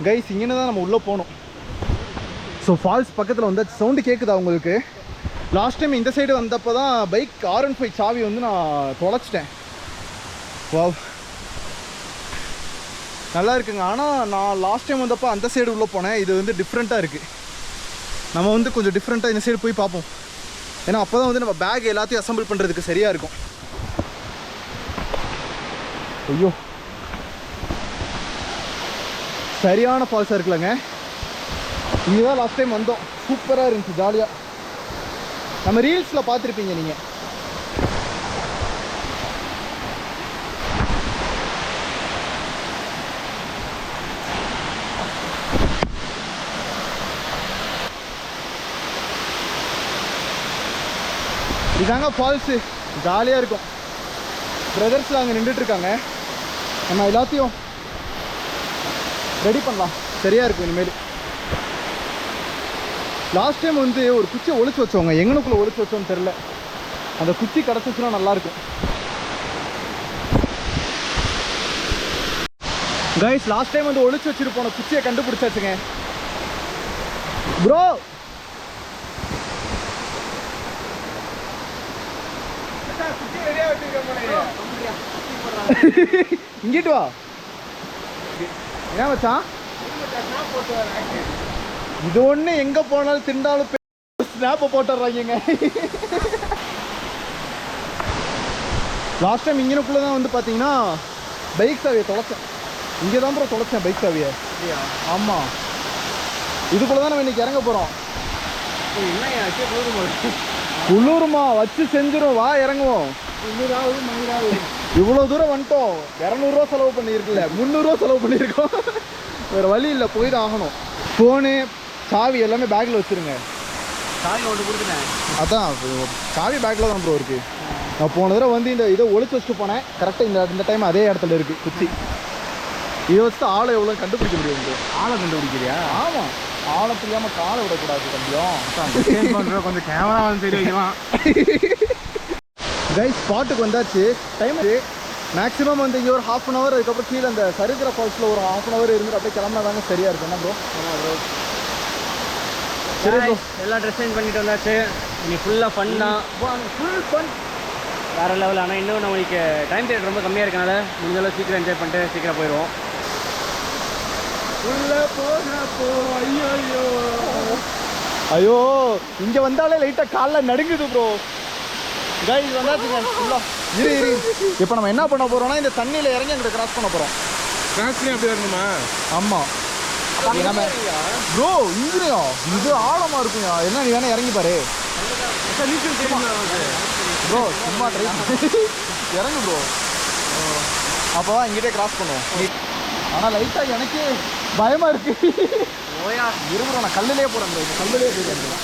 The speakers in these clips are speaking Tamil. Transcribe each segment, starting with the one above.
கைஸ் இங்கே தான் நம்ம உள்ளே போகணும். ஸோ ஃபால்ஸ் பக்கத்தில் வந்து சவுண்டு கேட்குதா உங்களுக்கு? லாஸ்ட் டைம் இந்த சைடு வந்தப்போ தான் பைக் R15 சாவி வந்து நான் தொலைச்சிட்டேன். வாவ், நல்லா இருக்குங்க. ஆனால் நான் லாஸ்ட் டைம் வந்தப்போ அந்த சைடு உள்ளே போனேன். இது வந்து டிஃப்ரெண்ட்டாக இருக்குது. நம்ம வந்து கொஞ்சம் டிஃப்ரெண்ட்டாக இந்த சைடு போய் பார்ப்போம். ஏன்னா அப்போ தான் வந்து நம்ம பேக் எல்லாத்தையும் அசம்பிள் பண்ணுறதுக்கு சரியாக இருக்கும். ஐயோ, சரியான ஃபால்ஸாக இருக்குல்லங்க. இங்கே தான் லாஸ்ட் டைம் வந்தோம். சூப்பராக இருந்துச்சு, ஜாலியாக. நம்ம ரீல்ஸில் பார்த்துருப்பீங்க நீங்கள். இதாங்க ஃபால்ஸு, ஜாலியாக இருக்கும். பிரதர்ஸில் அங்கே நின்றுட்டுருக்காங்க. நம்ம எல்லாத்தையும் ரெடி பண்ணலாம், சரியாக இருக்கும் இனிமேல். லாஸ்ட் டைம் வந்து ஒரு குச்சியை ஒழிச்சு வச்சோங்க. எங்கனுக்குள்ளே ஒழிச்சு வச்சோன்னு தெரில. அந்த குச்சி கிடச்சிச்சுன்னா நல்லாயிருக்கும். கைஸ், லாஸ்ட் டைம் வந்து ஒழிச்சு வச்சுட்டு போன குச்சியை கண்டுபிடிச்சாச்சுங்க. ப்ரோ, இங்கிட்டு வா. என்ன வச்சான் இது? ஒன்று எங்கே போனாலும் திண்டாலும் ஸ்னாப்பை போட்டுடுறாங்க. லாஸ்ட் டைம் இங்கனுக்குள்ளே தான் வந்து பார்த்தீங்கன்னா பைக் சாவியை தொலைச்சேன். இங்கே தான் ப்ரோ தொலைச்சேன் பைக் சாவியை. ஆமாம், இதுக்குள்ளே தான் நம்ம இன்றைக்கி இறங்க போகிறோம். குளிருமா? வச்சு செஞ்சிடும், வா இறங்குவோம். இவ்வளோ தூரம் வந்துட்டோம். 200 ரூபா செலவு பண்ணியிருக்குல்ல, 300 ரூபா செலவு பண்ணியிருக்கோம். வேறு வழி இல்லை, போய் தான் ஆகணும். ஃபோனு, சாவி எல்லாமே பேக்கில் வச்சுருங்க. சாவி ஒன்று கொடுத்துட்டேன். அதான் சாவி பேக்கில் தான் ப்ரோ இருக்குது. நான் போன தடவை வந்து இந்த இதை ஒழிச்சு வச்சுட்டு போனேன். கரெக்டாக இந்த டைம் அதே இடத்துல இருக்குது குச்சி. இதை வச்சு ஆளை எவ்வளோ கண்டுபிடிக்க முடியும் ப்ரோ? ஆளை கண்டுபிடிக்கிறியா? ஆமாம், ஆளை தெரியாமல் காலை விடக்கூடாது கொஞ்சம். கொஞ்சம் கேமரா வந்து சரி வைக்கலாம். கைஸ், ஸ்பாட்டுக்கு வந்தாச்சு. டைம் மேக்ஸிமம் வந்து இங்கே ஒரு 1/2 hour, அதுக்கப்புறம் கீழே அந்த சரித்திர ஃபால்ஸில் ஒரு 1/2 hour இருந்துட்டு அப்படியே கிளம்புனா தாங்க சரியாக இருக்கும். என்ன ப்ரோ? ஆமாம் ப்ரோ. சரி ப்ரோ, எல்லாம் ட்ரெஸ் சேஞ்ச் பண்ணிட்டு வந்தாச்சு. இன்னைக்கு ஃபுல்லாக ஃபன் தான், ஃபுல் ஃபன், வேறு லெவல். ஆனால் இன்னும் நம்மளுக்கு டைம் பீரியட் ரொம்ப கம்மியாக இருக்கனால முடிஞ்சளவு சீக்கிரம் என்ஜாய் பண்ணிட்டு சீக்கிரம் போயிடுவோம். ஐயோ ஐயோ, இங்கே வந்தாலே லைட்டாக காலில் நடுங்குது ப்ரோ. கைஸ் வந்தாச்சுங்க ஃபுல்லாக. இரு, இப்போ நம்ம என்ன பண்ண போகிறோம்னா இந்த தண்ணியில் இறங்கி அங்கே கிராஸ் பண்ண போகிறோம். கிராஸ் பண்ணி அப்படி வரணுமா? ஆமாம் நம்ம ப்ரோ. இங்கேயா? இது ஆழமாக இருக்குங்க. என்ன, நீ வேணா இறங்கி பாரு ப்ரோ. சும்மா ட்ரை இறங்கு ப்ரோ. அப்போ தான் இங்கிட்டே கிராஸ் பண்ணுவோம். ஆனால் லைட்டாக எனக்கு பயமாக இருக்குது. இரு ப்ரோ, நான் கல்லுலேயே போகிறேன் ப்ரோ. இந்த கல்லுலேயே போயிருக்கேன்.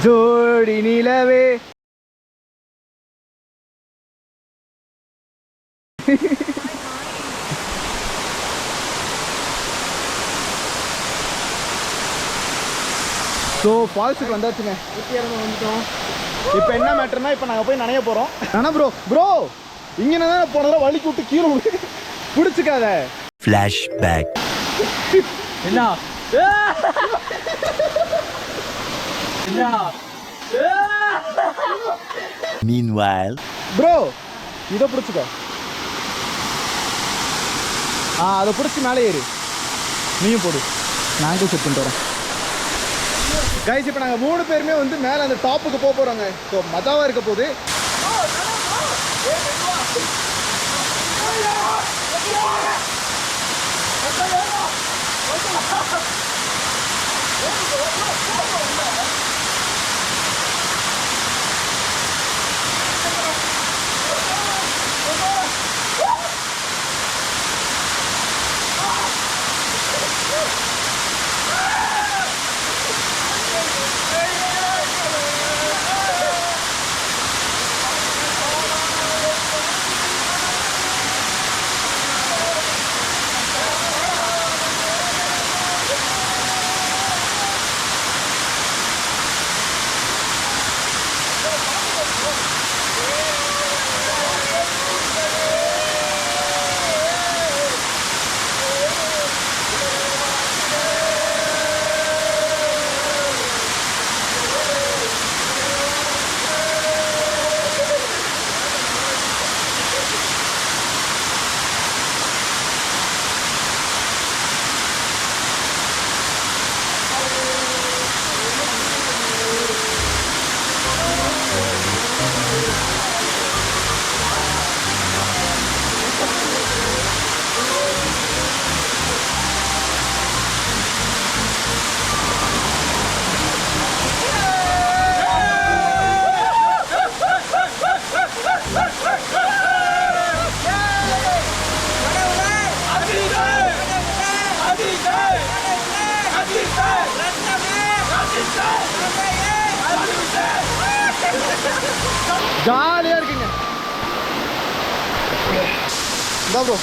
ஜோடி நிலவே ஸோ ஃபால்ஸுக்கு வந்தாச்சுங்க. வந்துட்டோம். இப்போ என்ன மேட்டர்னா, இப்போ நாங்கள் போய் நனைய போகிறோம். ஆனால் ப்ரோ இங்கே தான் போனதில் வலிக்கு விட்டு கீழே பிடிச்சிக்காத. ஃப்ளாஷ்பேக். என்ன Meanwhile, ப்ரோ இதை பிடிச்சிக்க. அதை பிடிச்சி மேலே ஏறு. நீயும் போடு, நாங்கள் செட் பண்ணிட்டு வரேன். கைஸ், இப்போ நாங்கள் 3 பேருமே வந்து மேலே அந்த டாப்புக்கு போக போகிறோங்க. ஸோ மஜாவாக இருக்க போகுது. ஜாலியாக இருக்குங்க. இந்த ப்ரோ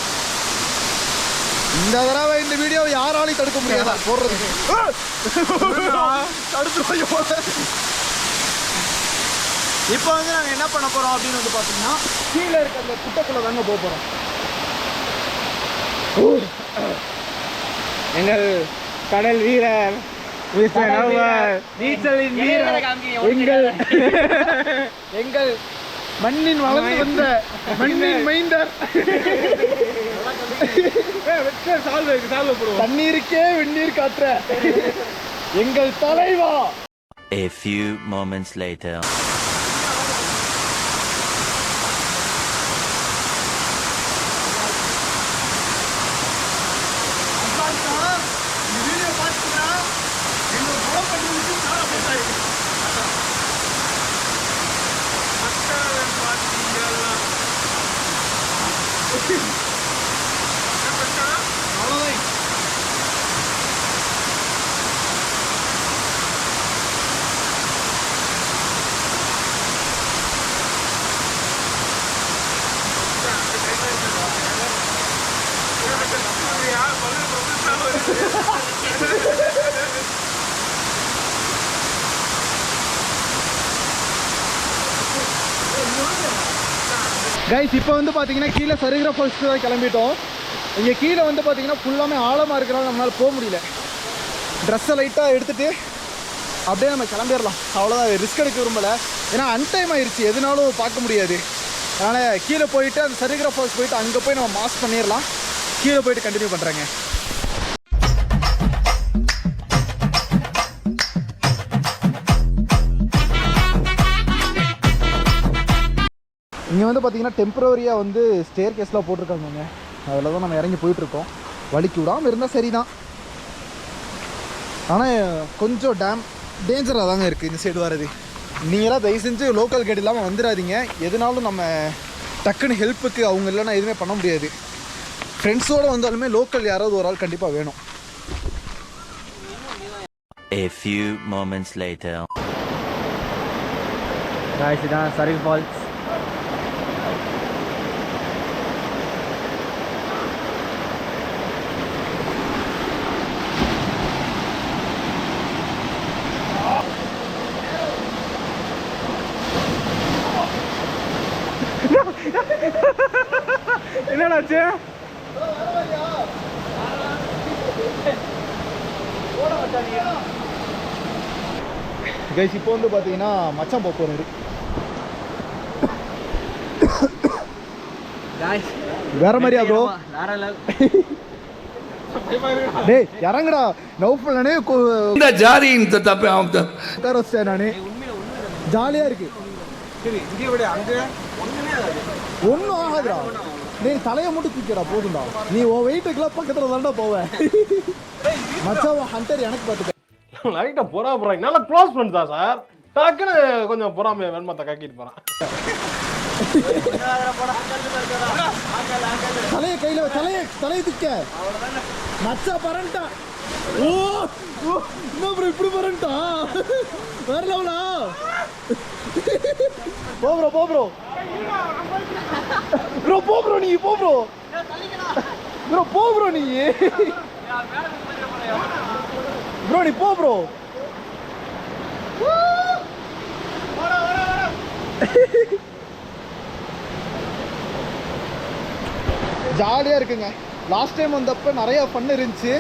இந்த தடவை இந்த வீடியோவை யாராலையும் தடுக்க முடியாதா போடுறதுக்கு. தடுத்துருவோம். இப்போ வந்து நாங்கள் என்ன பண்ண போகிறோம் அப்படின்னு வந்து பார்த்தீங்கன்னா கீழே இருக்க அந்த குட்டைக்குள்ளே தாங்க போக போகிறோம். எங்கள் கடல் வீரர் நீச்சலின் வீரர் எங்கள் மண்ணின் வளர்ந்து வந்த மண்ணின் மைந்தர் தண்ணீருக்கே வெந்நீர் காற்ற எங்கள் தலைவா. A few moments later. Guys இப்போ வந்து பார்த்தீங்கன்னா கீழே சருகிற ஃபால்ஸ்க்கு தான் கிளம்பிட்டோம். இங்கே கீழே வந்து பார்த்தீங்கன்னா ஃபுல்லாமே ஆழமாக இருக்கிறனால நம்மளால் போக முடியல. ட்ரெஸ்ஸை லைட்டாக எடுத்துகிட்டு அப்படியே நம்ம கிளம்பிடலாம். அவ்வளோதான், ரிஸ்க் எடுக்க விரும்பலை. ஏன்னா அன்டைம் ஆயிடுச்சு, எதுனாலும் பார்க்க முடியாது. அதனால் கீழே போயிட்டு அந்த சருகிற ஃபால்ஸ் போயிட்டு அங்கே போய் நம்ம மாஸ் பண்ணிடலாம். கீழே போயிட்டு கண்டினியூ பண்ணுறேங்க. இங்கே வந்து பார்த்தீங்கன்னா டெம்பரவரியாக வந்து ஸ்டேர் கேஸ்லாம் போட்டிருக்காங்க. அதில் தான் நம்ம இறங்கி போயிட்டுருக்கோம். வலிக்கு விடாமல் இருந்தால் சரி தான். ஆனால் கொஞ்சம் டேஞ்சராக தாங்க இருக்குது இந்த சைடு வர்றது. நீங்களாம் தயவு செஞ்சு லோக்கல் கைடு இல்லாமல் வந்துடாதீங்க. எதுனாலும் நம்ம டக்குன்னு ஹெல்ப்புக்கு அவங்க இல்லைன்னா எதுவுமே பண்ண முடியாது. ஃப்ரெண்ட்ஸோடு வந்தாலுமே லோக்கல் யாராவது ஒரு ஆள் கண்டிப்பாக வேணும். A few moments later. Guys, இதான் சருகு ஃபால்ஸ். என்னடாச்சு? கைஸ் இப்போ வந்து பார்த்தீங்கன்னா மச்சான் போக போகிறாரு. வேற மாதிரியா ப்ரோ? டேய் இறங்குடா. நௌஃபல் நானே இந்த ஜாதியின் தப்பே ஆம்தான் உட்கார வச்சிட்டேன் நானே. ஜாலியாக இருக்கு. ஒன்றும் ஆகாதுடா. நீ தலையை மட்டும் தூக்கிடா போதும்டா. நீ உன் வெயிட்டுக்கெல்லாம் பக்கத்தில் தாண்டா போவேன். மச்சான் ஹண்டர் எனக்கு பார்த்துக்க. லைட்டா போறாங்க. நல்லா க்ளோஸ் பண்ணிட்டா சார். டக்குன்னு கொஞ்சம் பொறாமைய வெண்மத்தை கக்கிட்டு போறான். தலையை கையில தலையை தூக்க. மச்சா பரண்டா. ஓ என்ன ப்ரோ இப்படி பரண்டா? வேற லெவலா? போ ப்ரோ போ ப்ரோ. ப்ரோ போ ப்ரோ நீ போ ப்ரோ. ப்ரோ போ ப்ரோ நீ. ப்ரோ நீ போ ப்ரோ. ஜாலியாக இருக்குங்க. லாஸ்ட் டைம் வந்தப்போ நிறையா ஃபன் இருந்துச்சு.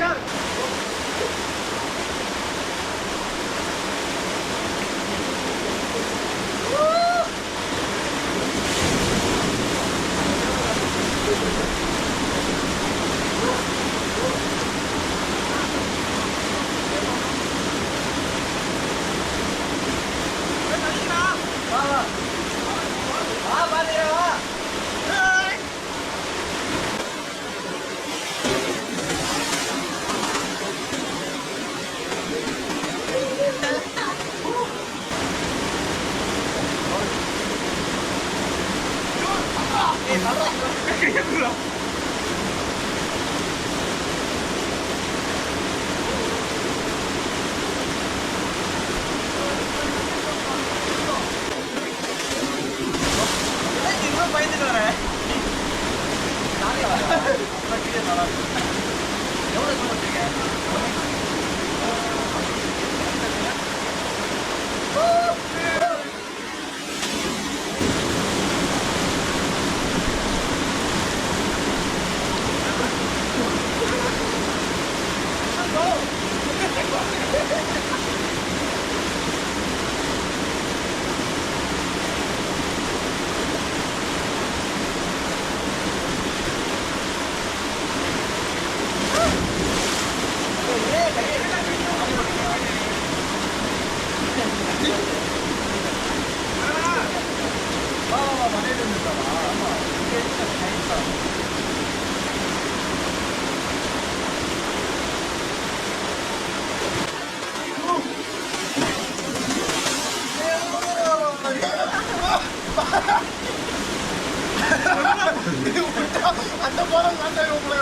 அந்த பாலம் காட்டாய் உங்களை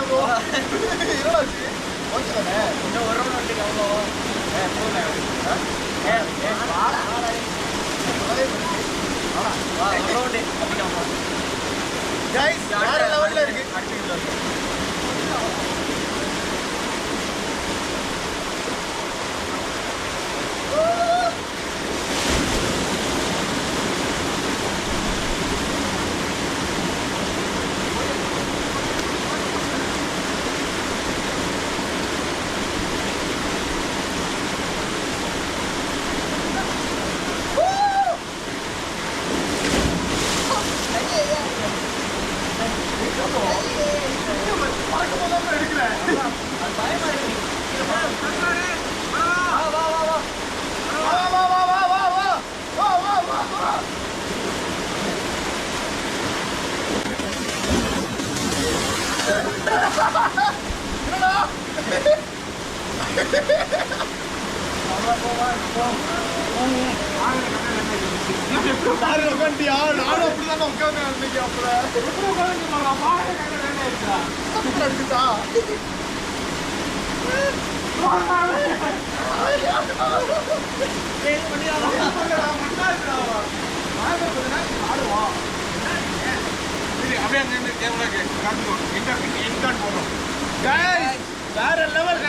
என்னடாச்சு ஓகேதானே இன்னும் ஒரு ரவுண்ட் வண்டிக்கு அவ்வளோ வேற லெவலில் இருக்கு நானும் அப்படிதான் உட்காந்து அன்னைக்கு அடிச்சுட்டா வேற லெவல்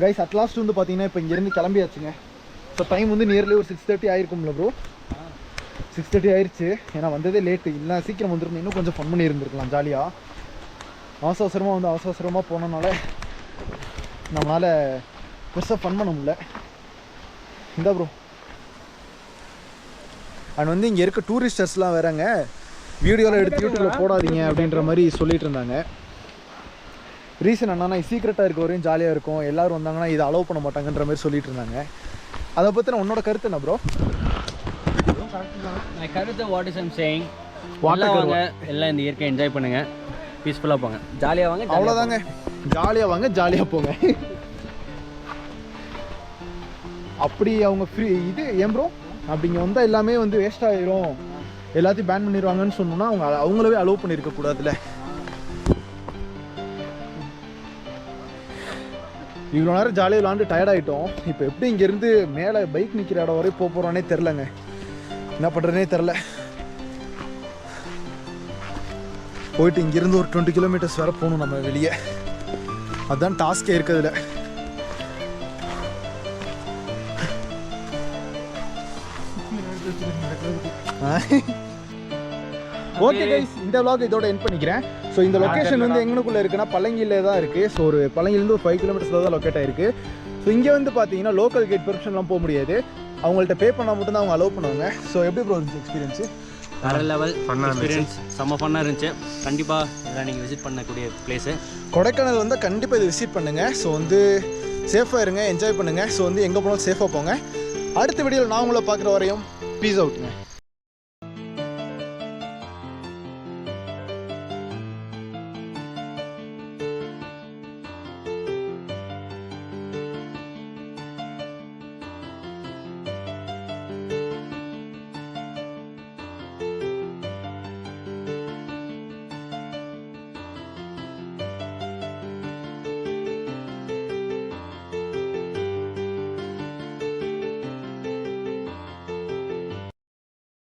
கைஸ் அட்லாஸ்ட் வந்து பார்த்தீங்கன்னா இப்போ இங்கேருந்து கிளம்பியாச்சுங்க. ஸோ டைம் வந்து நியர்லி ஒரு 6:30 ஆயிருக்கும்ல ப்ரோ. 6:30 ஆயிடுச்சு. ஏன்னா வந்ததே லேட்டு. இல்லை சீக்கிரம் வந்துருந்தேன் இன்னும் கொஞ்சம் ஃபன் பண்ணி இருந்திருக்கலாம் ஜாலியாக. அவசரமாக போனனால நம்மளால் பெருசாக ஃபன் பண்ண முடியல. இந்த ப்ரோ அண்ட் வந்து இங்கே இருக்க டூரிஸ்டர்ஸ்லாம் வேறங்க வீடியோவில் எடுத்து யூடியூப்பில் போடாதீங்க அப்படின்ற மாதிரி சொல்லிட்டு இருந்தாங்க. ரீசன் என்னன்னா சீக்ரெட்டாக இருக்க வரையும் ஜாலியாக இருக்கும், எல்லோரும் வந்தாங்கன்னா இதை அலோவ் பண்ண மாட்டாங்கன்ற மாதிரி சொல்லிட்டு இருந்தாங்க. அதை பற்றின உன்னோட கருத்து என்ன ப்ரோ? கருத்து வாட் இஸ் ஐம் சேயிங், வாங்க எல்லாம் இந்த இயற்கை என்ஜாய் பண்ணுங்கள், பீஸ்ஃபுல்லாக போங்க, ஜாலியாக வாங்க. அவ்வளோதாங்க, ஜாலியாக வாங்க ஜாலியாக போங்க. அப்படி அவங்க ஃப்ரீ இது ஏன் ப்ரோ அப்படிங்க வந்தால் எல்லாமே வந்து வேஸ்ட் ஆகிரும், எல்லாத்தையும் பேன் பண்ணிடுவாங்கன்னு சொன்னோன்னா அவங்களவே அலோவ் பண்ணியிருக்க கூடாதுல்ல. இவ்வளோ நேரம் ஜாலியாக விளாண்டு டயர்டாகிட்டோம். இப்போ எப்படி இங்கேருந்து மேலே பைக் நிற்கிற இடம் வரையும் போக போகிறோன்னே தெரிலங்க, என்ன பண்ணுறதுனே தெரில. போயிட்டு இங்கேருந்து ஒரு 20 கிலோமீட்டர்ஸ் வரை போகணும் நம்ம வெளியே. அதுதான் டாஸ்கே இருக்கிறதுல. ஓகே கைஸ், இந்த vlog இதோட எண்ட் பண்ணிக்கிறேன். ஸோ இந்த லொக்கேஷன் வந்து எங்கனுக்குள்ளே இருக்குன்னா பழங்கியில் தான் இருக்குது. ஸோ ஒரு பழங்கிலேருந்து ஒரு 5 கிலோமீட்டர்ஸில் தான் லொக்கேட் ஆகிருக்கு. ஸோ இங்கே வந்து பார்த்தீங்கன்னா லோக்கல் கேட் பெர்மிஷன்லாம் போக முடியாது, அவங்கள்ட்ட பே பண்ணால் மட்டும்தான் அவங்க அலோவ் பண்ணுவாங்க. ஸோ எப்படி ப்ரோ இருந்துச்சு எக்ஸ்பீரியன்ஸு? வேறு லெவல் எக்ஸ்பீரியன்ஸ், செம்ம ஃபன்னாக இருந்துச்சு. கண்டிப்பாக இதெல்லாம் நீங்கள் விசிட் பண்ணக்கூடிய பிளேஸு கொடைக்கானல் வந்து கண்டிப்பாக இது விசிட் பண்ணுங்கள். ஸோ வந்து சேஃபாக இருங்க, என்ஜாய் பண்ணுங்கள். ஸோ வந்து எங்கே போனாலும் சேஃபாக போங்க. அடுத்த வீடியோவில் நான் உங்களை பார்க்குற வரையும் பீஸ் அவுட்டுங்க.